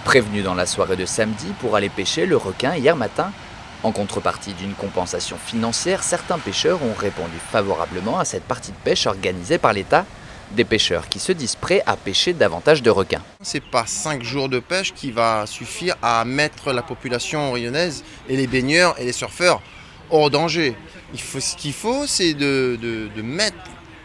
Prévenu dans la soirée de samedi pour aller pêcher le requin hier matin, en contrepartie d'une compensation financière, certains pêcheurs ont répondu favorablement à cette partie de pêche organisée par l'État, des pêcheurs qui se disent prêts à pêcher davantage de requins. C'est pas 5 jours de pêche qui va suffire à mettre la population rionnnaise et les baigneurs et les surfeurs hors danger. Ce qu'il faut, c'est de mettre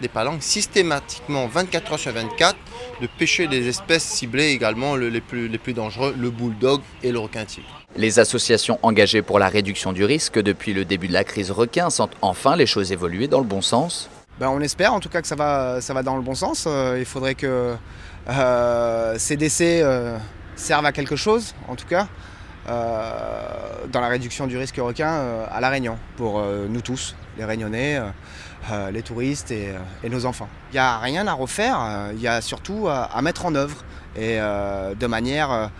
des palanques systématiquement 24 heures sur 24, de pêcher des espèces ciblées également les plus dangereux, le bulldog et le requin tigre. Les associations engagées pour la réduction du risque depuis le début de la crise requin sentent enfin les choses évoluer dans le bon sens. On espère en tout cas que ça va dans le bon sens. Il faudrait que ces décès servent à quelque chose, en tout cas, dans la réduction du risque requin à La Réunion, pour nous tous, les Réunionnais, les touristes et nos enfants. Il n'y a rien à refaire, il y a surtout à mettre en œuvre et de manière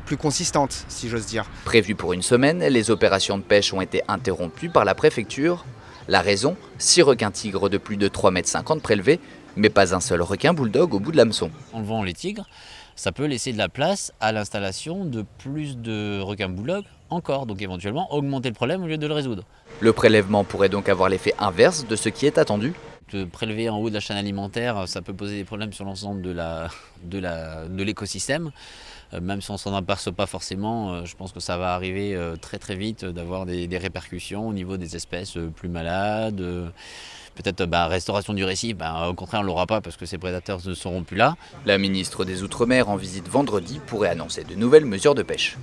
plus consistante, si j'ose dire. Prévues pour une semaine, les opérations de pêche ont été interrompues par la préfecture. La raison, 6 requins tigres de plus de 3,50 m prélevés, mais pas un seul requin bulldog au bout de l'hameçon. Enlevant les tigres, ça peut laisser de la place à l'installation de plus de requins bulldog encore, donc éventuellement augmenter le problème au lieu de le résoudre. Le prélèvement pourrait donc avoir l'effet inverse de ce qui est attendu. De prélever en haut de la chaîne alimentaire, ça peut poser des problèmes sur l'ensemble de l'écosystème. Même si on ne s'en aperçoit pas forcément, je pense que ça va arriver très très vite d'avoir des répercussions au niveau des espèces plus malades. Peut-être restauration du récif, au contraire on ne l'aura pas parce que ces prédateurs ne seront plus là. La ministre des Outre-mer en visite vendredi pourrait annoncer de nouvelles mesures de pêche.